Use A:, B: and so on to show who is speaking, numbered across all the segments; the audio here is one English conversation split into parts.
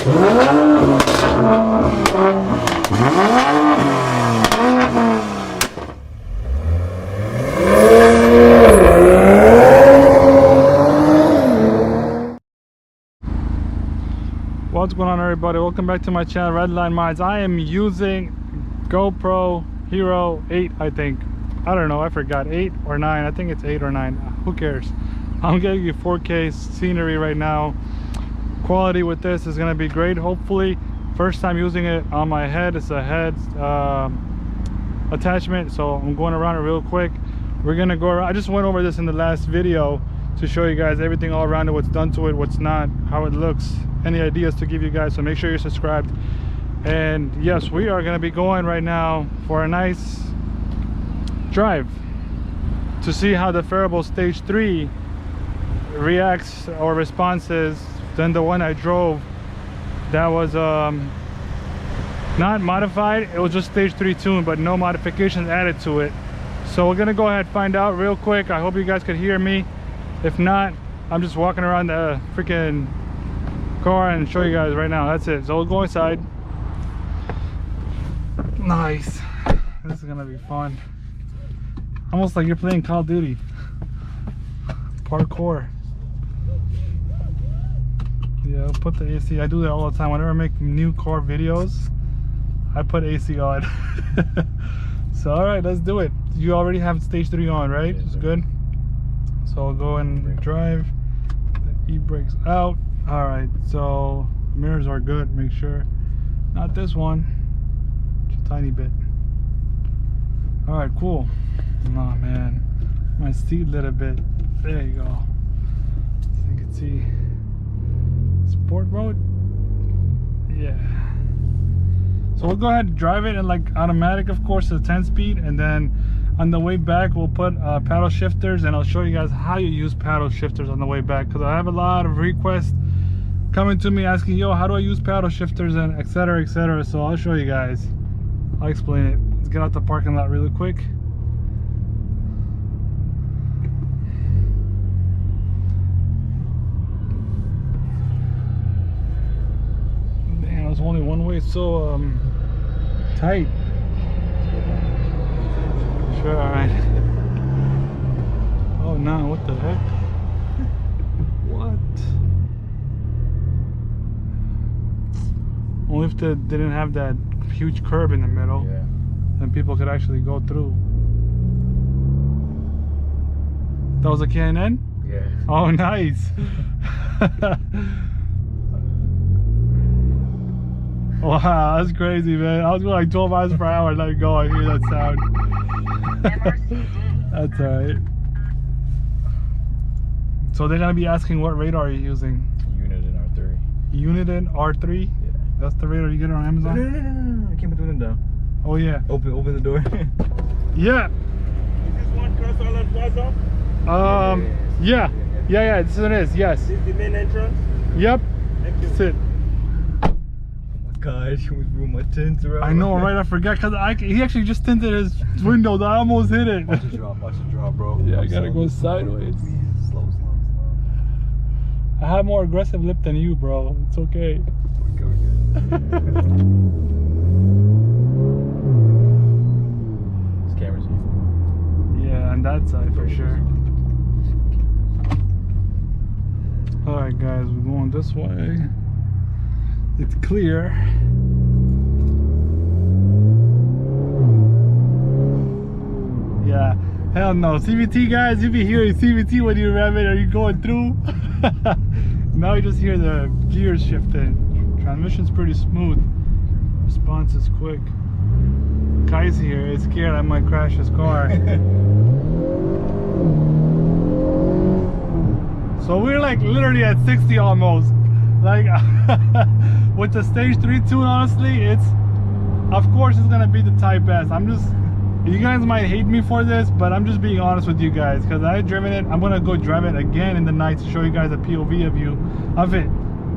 A: What's going on, everybody? Welcome back to my channel, Redline Mods. I am using GoPro Hero 8, I think. I don't know, I forgot. 8 or 9, I think it's 8 or 9. Who cares? I'm getting you 4K scenery right now. Quality with this is going to be great, hopefully. First time using it on my head. It's a head attachment, so I'm going around it real quick. We're going to go around. I just went over this in the last video to show you guys everything all around it, what's done to it, what's not, how it looks, any ideas to give you guys. So make sure you're subscribed. And yes, we are going to be going right now for a nice drive to see how the Phearable Stage 3 reacts or responses than the one I drove that was not modified. It was just Stage 3 tuned, but no modifications added to it. So we're gonna go ahead and find out real quick. I hope you guys could hear me. If not, I'm just walking around the freaking car and show you guys right now. That's it. So we'll go inside. Nice. This is gonna be fun. Almost like you're playing Call of Duty. Parkour. Yeah, I'll put the AC. I do that all the time. Whenever I make new car videos, I put AC on. So alright, let's do it. You already have Stage 3 on, right? It's good. So I'll go and drive. The e-brakes out. Alright, so mirrors are good. Make sure. Not this one. Just a tiny bit. Alright, cool. Oh man, my seat lit a bit. There you go. So you can see sport mode. Yeah. So we'll go ahead and drive it in like automatic, of course, to 10 speed, and then on the way back we'll put paddle shifters, and I'll show you guys how you use paddle shifters on the way back, because I have a lot of requests coming to me asking, yo, how do I use paddle shifters, and etc, etc. So I'll show you guys. I'll explain it. Let's get out the parking lot really quick. Damn, it was only one way, so tight. Sure, alright. Oh no, what the heck? What? Only if they didn't have that huge curb in the middle, yeah, then people could actually go through. That was a K&N?
B: Yeah.
A: Oh, nice. Wow, that's crazy, man. I was going like 12 miles per hour and let it go. I hear that sound. That's alright. So they're gonna be asking, what radar are you using?
B: Uniden R3.
A: Uniden R3? Yeah. That's the radar you get on Amazon?
B: No. I can't put the window down.
A: Oh yeah.
B: Open the door.
A: Yeah.
C: Is this one cross all at Plaza?
A: Yeah. This one is, yes.
C: This is the main entrance?
A: Yep.
C: Thank you.
A: That's it.
B: God, you threw my tints around.
A: I know, right? I forgot, because he actually just tinted his windows. I almost hit it.
B: Watch it drop, bro.
A: Yeah, I gotta go sideways.
B: Slow.
A: I have more aggressive lip than you, bro. It's okay.
B: We're good. This camera's here.
A: Yeah, on that side for sure. Alright guys, we're going this way. It's clear. Yeah, hell no. CVT guys, you be hearing CVT when you rev it. Are you going through? Now you just hear the gears shifting. Transmission's pretty smooth. Response is quick. Kai's here. It's scared I might crash his car. So we're like literally at 60 almost. Like with the Stage 3 tune, honestly, it's, of course it's gonna be the Type S. You guys might hate me for this, but I'm just being honest with you guys, because I've driven it. I'm gonna go drive it again in the night to show you guys a POV view of it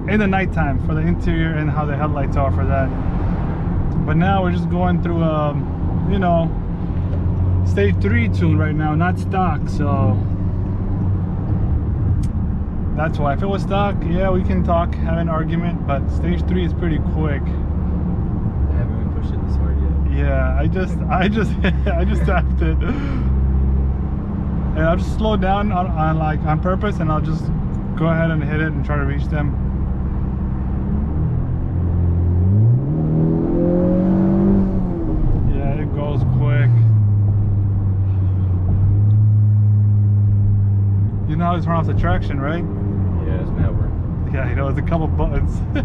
A: in the nighttime for the interior and how the headlights are for that. But now we're just going through you know, Stage 3 tune right now, not stock. So That's why. If it was stock, yeah, we can talk, have an argument, but stage 3 is pretty quick.
B: I haven't even pushed it this hard yet.
A: Yeah, I just tapped it. And I'll just slow down on purpose, and I'll just go ahead and hit it and try to reach them. Yeah, it goes quick. You know how to turn off the traction, right?
B: Yeah, it's mad work.
A: Yeah, you know, it's a couple buttons.
B: Yeah.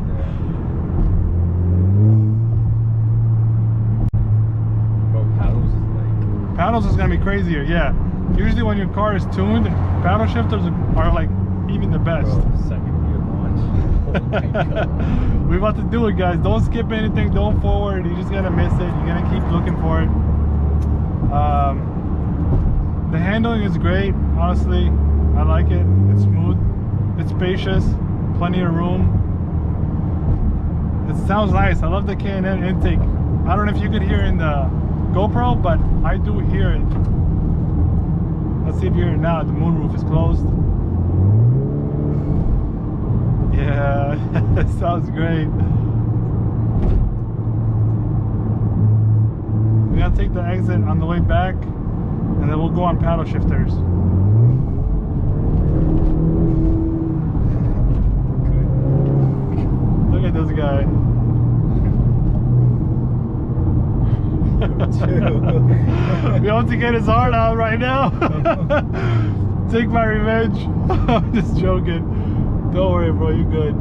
B: Bro, paddles is like...
A: Paddles is gonna be crazier, yeah. Usually when your car is tuned, paddle shifters are like even the best.
B: Bro, second gear launch. Oh my god.
A: We're about to do it, guys. Don't skip anything, don't forward. You just gotta miss it. You're gonna keep looking for it. The handling is great, honestly. I like it. It's smooth. It's spacious. Plenty of room. It sounds nice. I love the K&N intake. I don't know if you could hear in the GoPro, but I do hear it. Let's see if you hear it now. The moonroof is closed. Yeah, it sounds great. We're gonna take the exit on the way back, and then we'll go on paddle shifters. Look at this guy. We have to get his heart out right now. Take my revenge. I'm just joking. Don't worry, bro. You're good.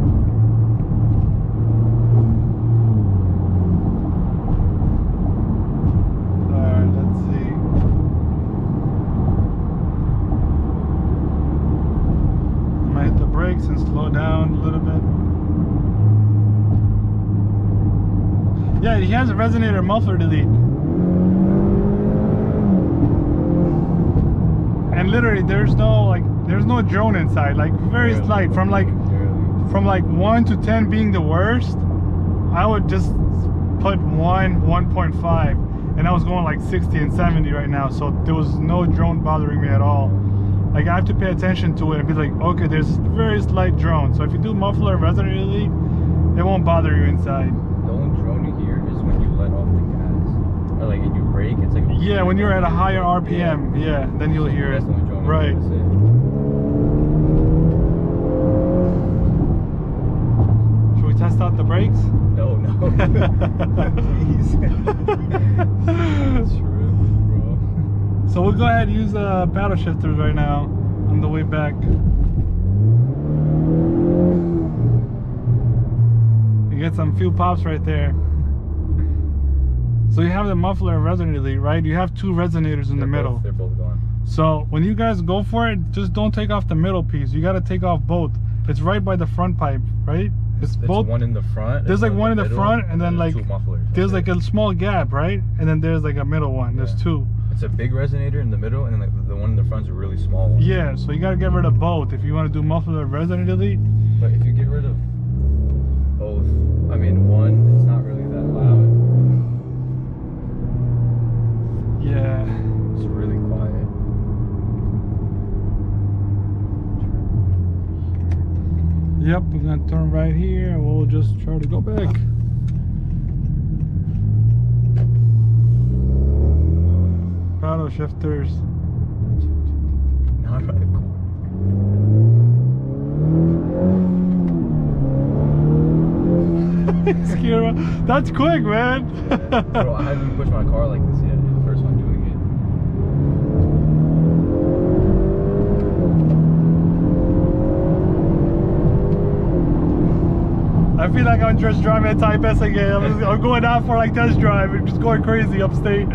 A: Alright, let's see. I'm gonna hit the brakes and slow down a little bit. Yeah, he has a resonator muffler delete. And literally there's no drone inside, like very slight. From like 1 to 10 being the worst, I would just put 1.5, and I was going like 60 and 70 right now, so there was no drone bothering me at all. Like I have to pay attention to it and be like, okay, there's very slight drone. So if you do muffler resonator delete, it won't bother you inside.
B: The only drone you hear is when you let off the gas, or like and you brake. It's like
A: yeah, when you're at a higher RPM, yeah, then you'll hear it.
B: That's the only drone.
A: Right.
B: That's it.
A: Should we test out the brakes?
B: No, no. Please. It's real, bro.
A: So we'll go ahead and use the paddle shifters right now on the way back. You get some few pops right there. So you have the muffler and resonator delete, right? You have two resonators in the middle.
B: They're both gone.
A: So when you guys go for it, just don't take off the middle piece. You got to take off both. It's right by the front pipe, right? It's both.
B: One in the front.
A: There's like one in the
B: middle,
A: front, and then like
B: two mufflers.
A: there's like a small gap, right? And then there's like a middle one. There's two.
B: It's a big resonator in the middle, and then like the one in the front is a really small one.
A: Yeah, so you got to get rid of both if you want to do muffler and resonator delete.
B: But if you get rid of both, I mean one, it's not really that loud.
A: Yeah.
B: It's really quiet.
A: Yep, we're gonna turn right here and we'll just try to go back. Paddle shifters.
B: Not really cool.
A: That's quick, man.
B: Bro, I haven't pushed my car like this yet. It's the first one doing
A: I feel like I'm just driving a Type S again. I'm going out for like test drive and just going crazy upstate.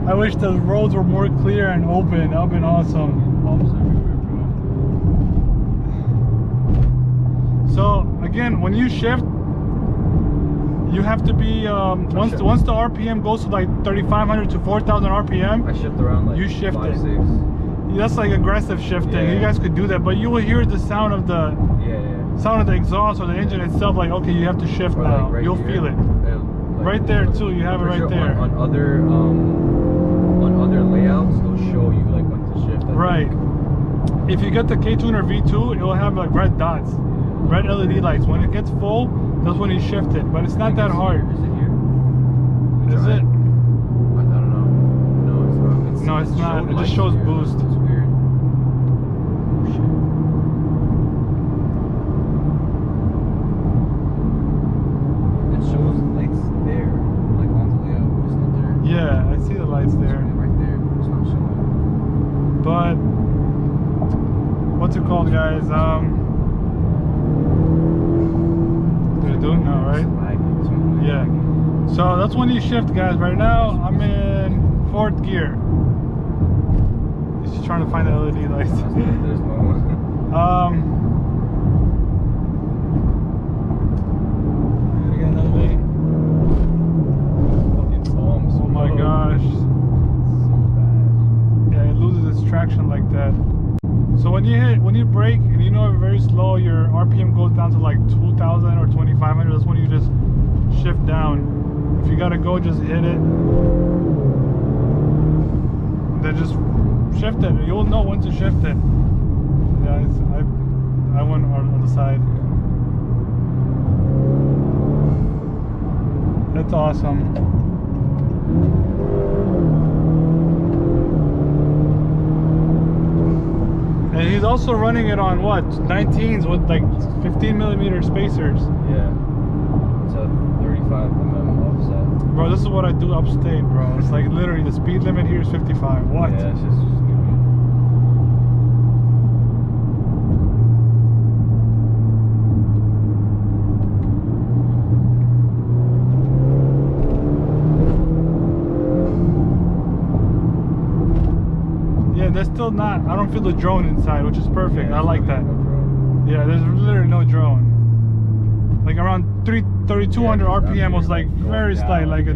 A: I wish the roads were more clear and open. That would have been awesome.
B: Bumps everywhere, bro.
A: So again, when you shift, you have to be once the RPM goes to like 3,500 to 4,000 RPM.
B: I shift around like
A: you shift
B: 5,
A: it.
B: 6.
A: That's like aggressive shifting.
B: Yeah.
A: You guys could do that, but you will hear the sound of the exhaust or the engine itself. Like, okay, you have to shift
B: Or
A: now.
B: like right
A: You'll
B: here,
A: feel it.
B: like,
A: Right there too. You have it right there.
B: On other layouts, they'll show you like when to shift. I
A: Right.
B: think.
A: if you get the K-Tuner V2, it will have like red dots, red LED lights. When it gets full, that's when you shift it. But it's not that hard.
B: Is it here?
A: Is it?
B: I don't know. No, it's not.
A: No, it's not. It just shows
B: here.
A: boost.
B: It's weird. Oh, shit. It shows lights there, like on the layout, but it's not there.
A: Yeah, I see the lights there.
B: It's right there. It's not showing.
A: But what's it called, guys? Did it do it? No, right?
B: It's lagging. It's really
A: Yeah.
B: lagging.
A: So that's when you shift, guys. Right now, I'm in 4th gear. He's just trying to find the LED lights.
B: There's no one.
A: Again, elevate.
B: Fucking bombs.
A: Oh my gosh.
B: So bad.
A: Yeah, it loses its traction like that. So when you brake and you know it's very slow, your RPM goes down to like 2,000 or 2,500. That's when you just shift down. If you gotta go, just hit it. Then just shift it. You'll know when to shift it. Yeah, I went on the side. That's awesome. And he's also running it on what? 19s with like 15mm spacers.
B: Yeah. It's a 35mm offset.
A: Bro, this is what I do upstate, bro. It's like literally the speed limit here is 55. What?
B: Yeah, it's just stupid.
A: Yeah, there's still not, I don't feel the drone inside, which is perfect.
B: Yeah,
A: I like that.
B: no drone.
A: Yeah, there's literally no drone. Like around 3,200
B: Yeah,
A: RPM was like
B: going
A: very
B: down,
A: slight, like a,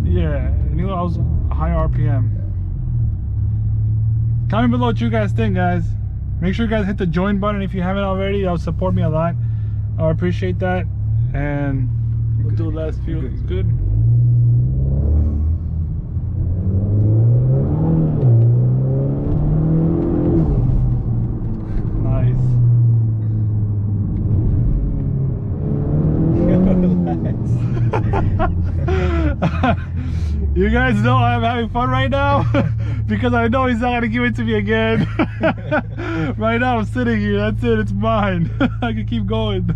B: yeah.
A: I knew I was high RPM. Comment below what you guys think, guys. Make sure you guys hit the join button if you haven't already. That would support me a lot. I appreciate that. And we'll do the last few. It's good. You guys know I'm having fun right now because I know he's not gonna give it to me again. Right now I'm sitting here, that's it, it's mine. I can keep going.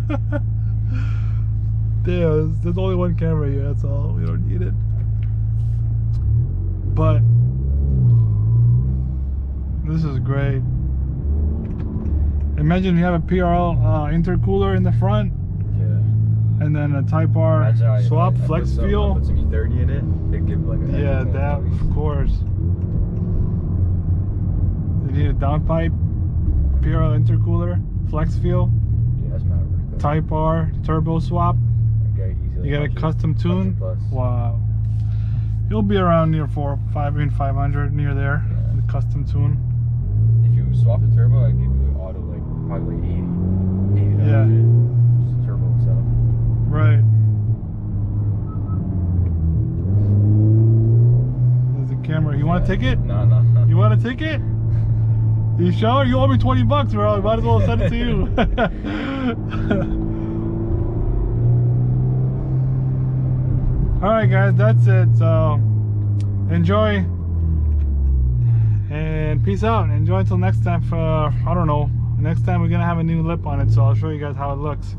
A: Damn, there's only one camera here, that's all. We don't need it. But this is great. Imagine you have a PRL intercooler in the front. And then a Type R swap, flex fuel.
B: Put some E30 in it. They give like a
A: yeah, that of course. You need a downpipe, PRL intercooler, flex fuel,
B: Yeah, that's not worth it.
A: Type R, turbo swap.
B: Okay, easily.
A: You got a custom tune.
B: Plus.
A: Wow. You'll be around near 500 near there.
B: Yeah.
A: The custom tune.
B: If you swap the turbo, I'd give you the auto like probably like 80 to
A: Yeah.
B: 100. Just the turbo itself.
A: Right. There's the camera. You want a ticket?
B: No.
A: You want a ticket? You sure? You owe me 20 bucks, bro. I might as well send it to you. Alright, guys, that's it. So, enjoy. And peace out. Enjoy until next time. I don't know. Next time we're going to have a new lip on it, so I'll show you guys how it looks.